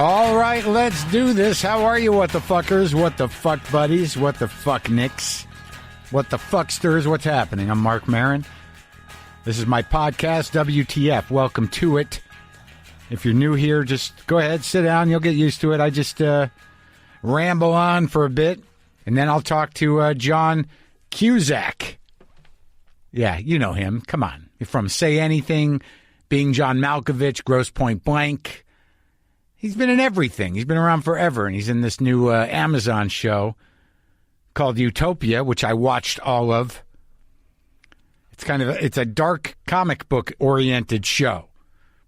All right, let's do this. How are you, what the fuckers? What the fuck buddies? What the fuck nicks? What the fucksters? What's happening? I'm Marc Maron. This is my podcast, WTF. Welcome to it. If you're new here, just go ahead, sit down. You'll get used to it. I just ramble on for a bit, and then I'll talk to John Cusack. Yeah, you know him. Come on. You're from Say Anything, Being John Malkovich, Gross Point Blank. He's been in everything. He's been around forever, and he's in this new Amazon show called Utopia, which I watched all of. It's a dark comic book oriented show.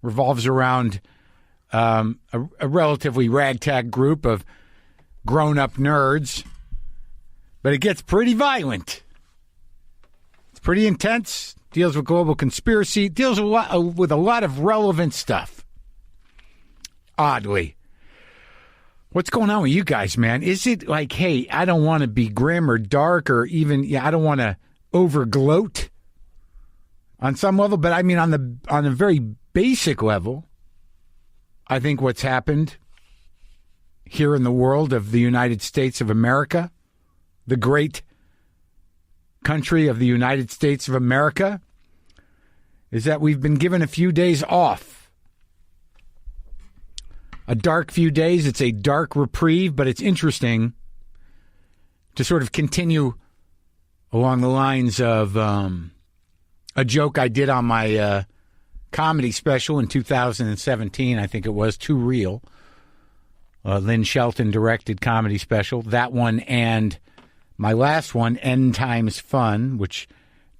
Revolves around a relatively ragtag group of grown-up nerds, but it gets pretty violent. It's pretty intense. Deals with global conspiracy. Deals with a lot of relevant stuff. Oddly. What's going on with you guys, man? Is it like, hey, I don't want to be grim or dark or even, I don't want to overgloat on some level, but I mean on a very basic level, I think what's happened here in the world of the United States of America, the great country of the United States of America, is that we've been given a few days off. A dark few days. It's a dark reprieve, but it's interesting to sort of continue along the lines of a joke I did on my comedy special in 2017. I think it was Too Real. Lynn Shelton directed comedy special. That one and my last one, End Times Fun, which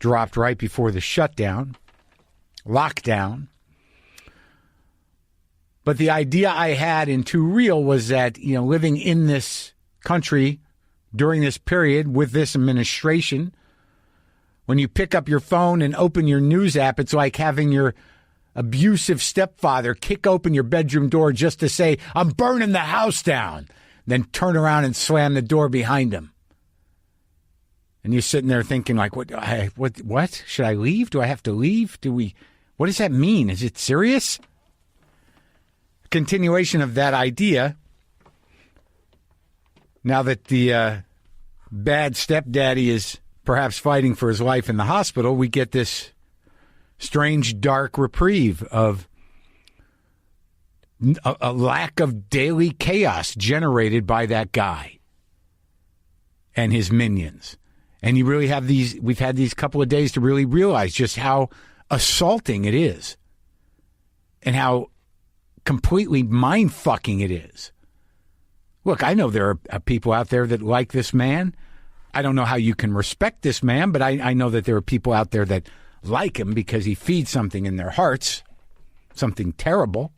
dropped right before the lockdown. But the idea I had in Too Real was that, living in this country during this period with this administration, when you pick up your phone and open your news app, it's like having your abusive stepfather kick open your bedroom door just to say, I'm burning the house down, then turn around and slam the door behind him. And you're sitting there thinking, like, what? Should I leave? Do I have to leave? What does that mean? Is it serious? Continuation of that idea, now that the bad stepdaddy is perhaps fighting for his life in the hospital, we get this strange dark reprieve of a lack of daily chaos generated by that guy and his minions. And you really have we've had these couple of days to really realize just how assaulting it is and how completely mind-fucking it is. Look, I know there are people out there that like this man. I don't know how you can respect this man, but I know that there are people out there that like him because he feeds something in their hearts, something terrible.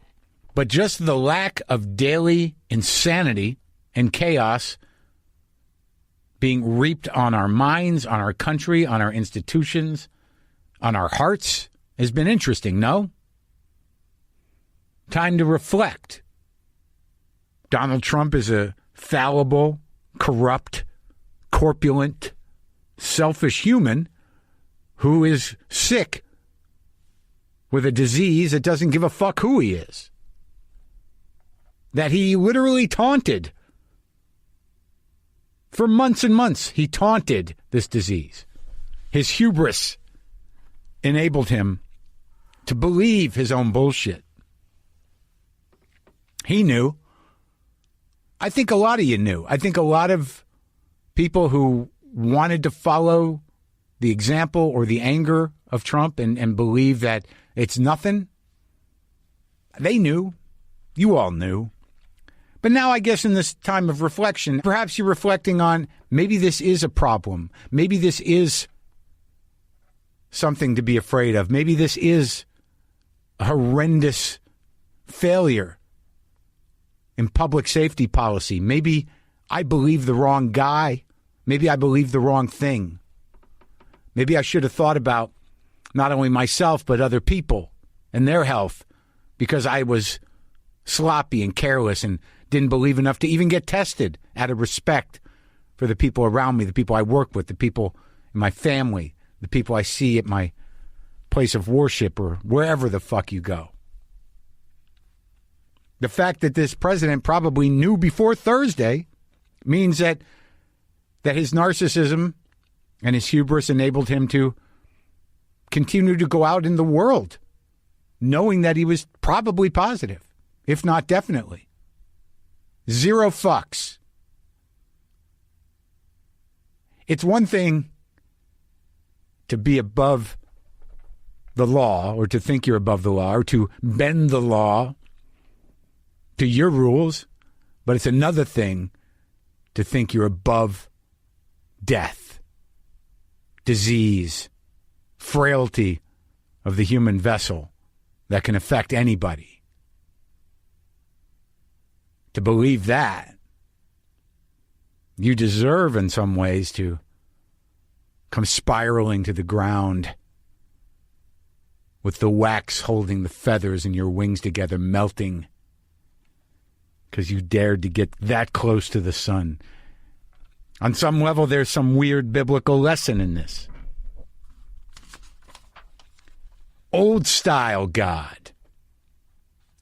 But just the lack of daily insanity and chaos being reaped on our minds, on our country, on our institutions, on our hearts has been interesting, no? Time to reflect. Donald Trump is a fallible, corrupt, corpulent, selfish human who is sick with a disease that doesn't give a fuck who he is. That he literally taunted. For months and months, he taunted this disease. His hubris enabled him to believe his own bullshit. He knew. I think a lot of you knew. I think a lot of people who wanted to follow the example or the anger of Trump and believe that it's nothing, they knew. You all knew. But now I guess in this time of reflection, perhaps you're reflecting on maybe this is a problem. Maybe this is something to be afraid of. Maybe this is a horrendous failure in public safety policy. Maybe I believe the wrong guy. Maybe I believe the wrong thing. Maybe I should have thought about not only myself, but other people and their health because I was sloppy and careless and didn't believe enough to even get tested out of respect for the people around me, the people I work with, the people in my family, the people I see at my place of worship or wherever the fuck you go. The fact that this president probably knew before Thursday means that his narcissism and his hubris enabled him to continue to go out in the world knowing that he was probably positive, if not definitely. Zero fucks. It's one thing to be above the law, or to think you're above the law, or to bend the law to your rules, but it's another thing to think you're above death, disease, frailty of the human vessel that can affect anybody. To believe that, you deserve in some ways to come spiraling to the ground with the wax holding the feathers and your wings together melting because you dared to get that close to the sun. On some level, there's some weird biblical lesson in this. Old style God.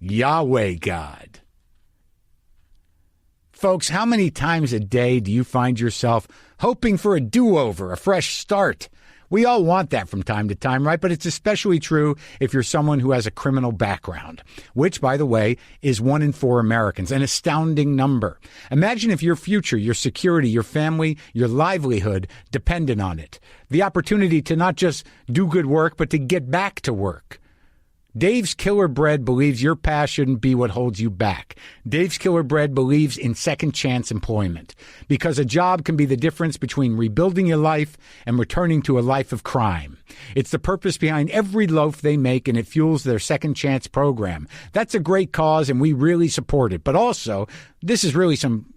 Yahweh God. Folks, how many times a day do you find yourself hoping for a do-over, a fresh start? We all want that from time to time, right? But it's especially true if you're someone who has a criminal background, which, by the way, is 1 in 4 Americans, an astounding number. Imagine if your future, your security, your family, your livelihood depended on it. The opportunity to not just do good work, but to get back to work. Dave's Killer Bread believes your past shouldn't be what holds you back. Dave's Killer Bread believes in second chance employment because a job can be the difference between rebuilding your life and returning to a life of crime. It's the purpose behind every loaf they make, and it fuels their second chance program. That's a great cause, and we really support it. But also, this is really some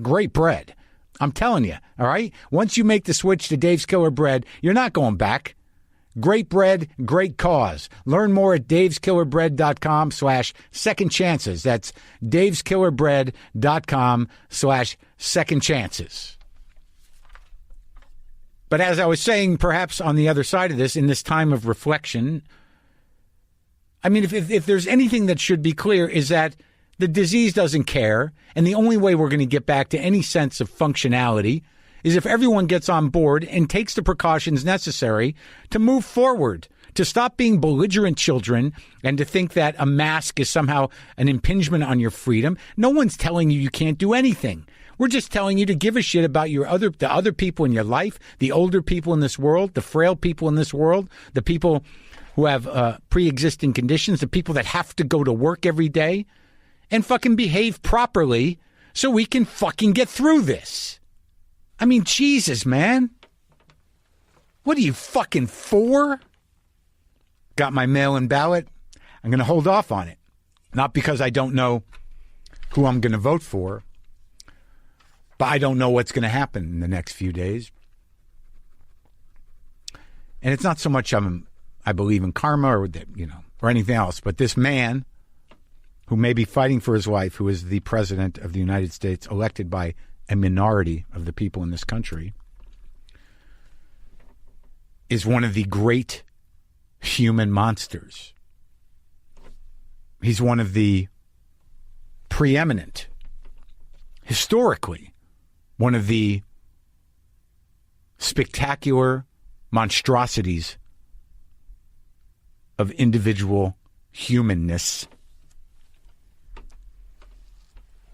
great bread. I'm telling you, all right? Once you make the switch to Dave's Killer Bread, you're not going back. Great bread, great cause. Learn more at daveskillerbread.com/second chances. That's daveskillerbread.com/second chances. But as I was saying, perhaps on the other side of this, in this time of reflection, I mean, if there's anything that should be clear is that the disease doesn't care, and the only way we're going to get back to any sense of functionality is if everyone gets on board and takes the precautions necessary to move forward, to stop being belligerent children and to think that a mask is somehow an impingement on your freedom. No one's telling you can't do anything. We're just telling you to give a shit about the other people in your life, the older people in this world, the frail people in this world, the people who have pre-existing conditions, the people that have to go to work every day, and fucking behave properly so we can fucking get through this. I mean, Jesus, man. What are you fucking for? Got my mail-in ballot. I'm going to hold off on it. Not because I don't know who I'm going to vote for, but I don't know what's going to happen in the next few days. And it's not so much I believe in karma or anything else, but this man who may be fighting for his life, who is the president of the United States, elected by a minority of the people in this country, is one of the great human monsters. He's one of the preeminent, historically, one of the spectacular monstrosities of individual humanness,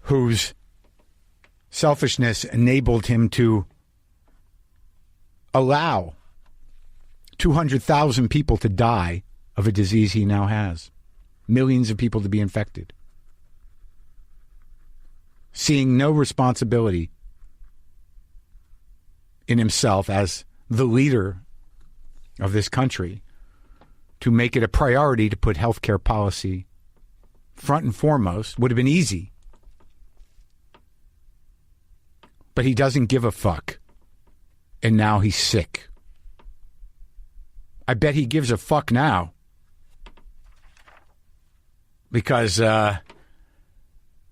whose selfishness enabled him to allow 200,000 people to die of a disease he now has. Millions of people to be infected. Seeing no responsibility in himself as the leader of this country to make it a priority to put healthcare policy front and foremost. Would have been easy. But he doesn't give a fuck. And now he's sick. I bet he gives a fuck now. Because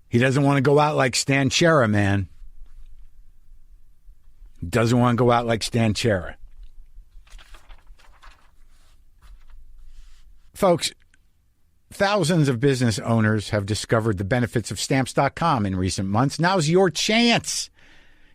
he doesn't want to go out like Stan Chera, man. He doesn't want to go out like Stan Chera. Folks, Thousands of business owners have discovered the benefits of Stamps.com in recent months. Now's your chance.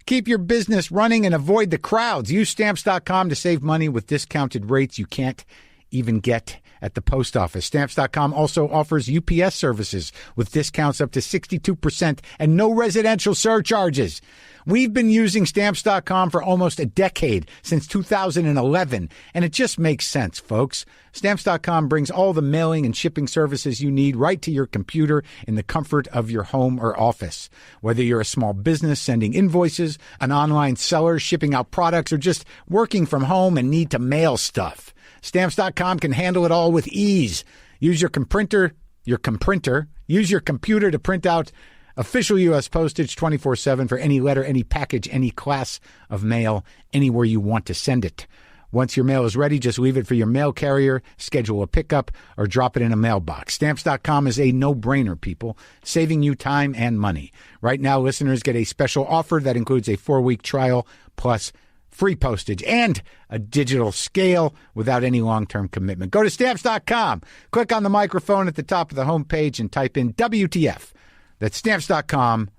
Keep your business running and avoid the crowds. Use Stamps.com to save money with discounted rates you can't even get at the post office. Stamps.com also offers UPS services with discounts up to 62% and no residential surcharges. We've been using Stamps.com for almost a decade, since 2011, and it just makes sense, folks. Stamps.com brings all the mailing and shipping services you need right to your computer in the comfort of your home or office. Whether you're a small business sending invoices, an online seller shipping out products, or just working from home and need to mail stuff, Stamps.com can handle it all with ease. Use your comprinter, use your computer to print out official U.S. postage 24/7 for any letter, any package, any class of mail, anywhere you want to send it. Once your mail is ready, just leave it for your mail carrier, schedule a pickup, or drop it in a mailbox. Stamps.com is a no-brainer, people, saving you time and money. Right now, listeners get a special offer that includes a 4-week trial plus free postage and a digital scale without any long-term commitment. Go to Stamps.com, click on the microphone at the top of the homepage, and type in WTF. That's Stamps.com.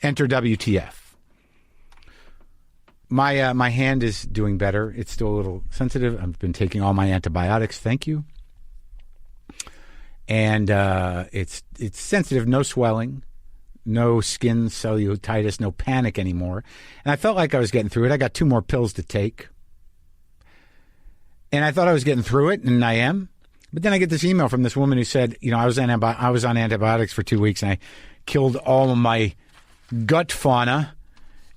Enter WTF. My hand is doing better. It's still a little sensitive. I've been taking all my antibiotics. Thank you. And it's sensitive. No swelling, no skin cellulitis, no panic anymore. And I felt like I was getting through it. I got 2 more pills to take. And I thought I was getting through it, and I am. But then I get this email from this woman who said, I was on antibiotics for 2 weeks, and I killed all of my gut fauna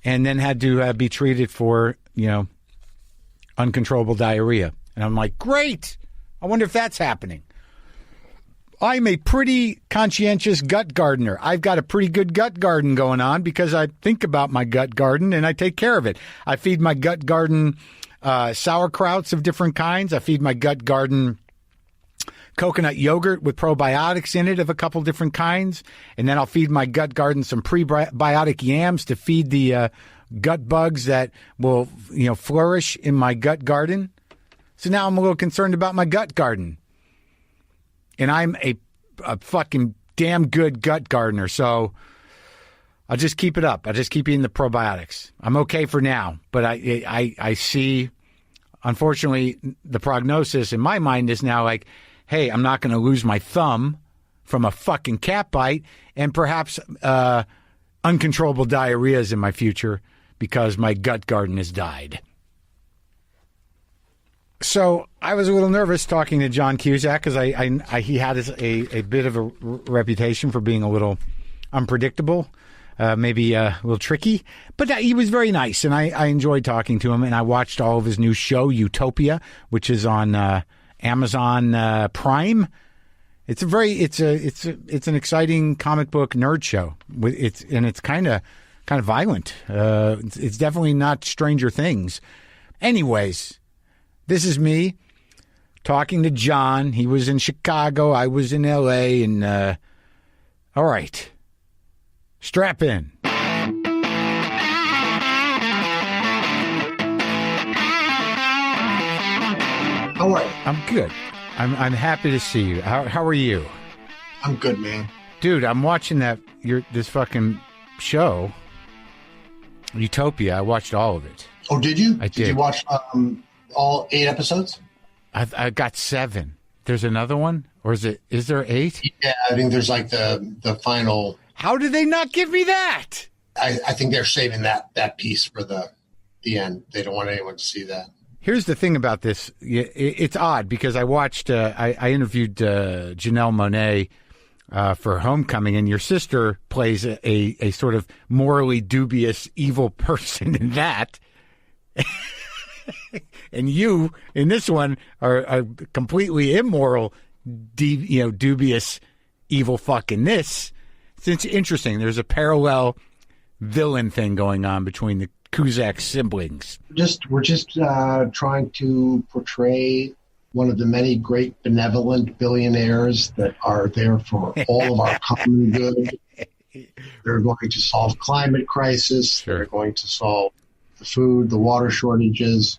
and then had to be treated for, uncontrollable diarrhea. And I'm like, great. I wonder if that's happening. I'm a pretty conscientious gut gardener. I've got a pretty good gut garden going on because I think about my gut garden and I take care of it. I feed my gut garden sauerkrauts of different kinds. I feed my gut garden coconut yogurt with probiotics in it of a couple different kinds. And then I'll feed my gut garden some prebiotic yams to feed the gut bugs that will, flourish in my gut garden. So now I'm a little concerned about my gut garden. And I'm a fucking damn good gut gardener. So I'll just keep it up. I'll just keep eating the probiotics. I'm okay for now. But I see, unfortunately, the prognosis in my mind is now like, hey, I'm not going to lose my thumb from a fucking cat bite and perhaps uncontrollable diarrheas in my future because my gut garden has died. So I was a little nervous talking to John Cusack because he had a bit of a reputation for being a little unpredictable, maybe a little tricky. But he was very nice, and I enjoyed talking to him. And I watched all of his new show, Utopia, which is on Amazon Prime. It's an exciting comic book nerd show. It's kind of violent. It's definitely not Stranger Things. Anyways, this is me talking to John. He was in Chicago. I was in L.A. And all right, strap in. How are you? I'm good. I'm happy to see you. How are you? I'm good, man. Dude, I'm watching this fucking show, Utopia. I watched all of it. Oh, did you? I did. Did you watch all 8 episodes? I got 7. There's another one? Or is there 8? Yeah, I think there's like the final. How did they not give me that? I think they're saving that piece for the end. They don't want anyone to see that. Here's the thing about this. It's odd because I watched, I interviewed Janelle Monáe for Homecoming, and your sister plays a sort of morally dubious, evil person in that. And you, in this one, are a completely immoral, dubious, evil fuck in this. It's interesting. There's a parallel villain thing going on between the Cusack siblings. We're just trying to portray one of the many great benevolent billionaires that are there for all of our common good. They're going to solve climate crisis. Sure. They're going to solve the food, the water shortages.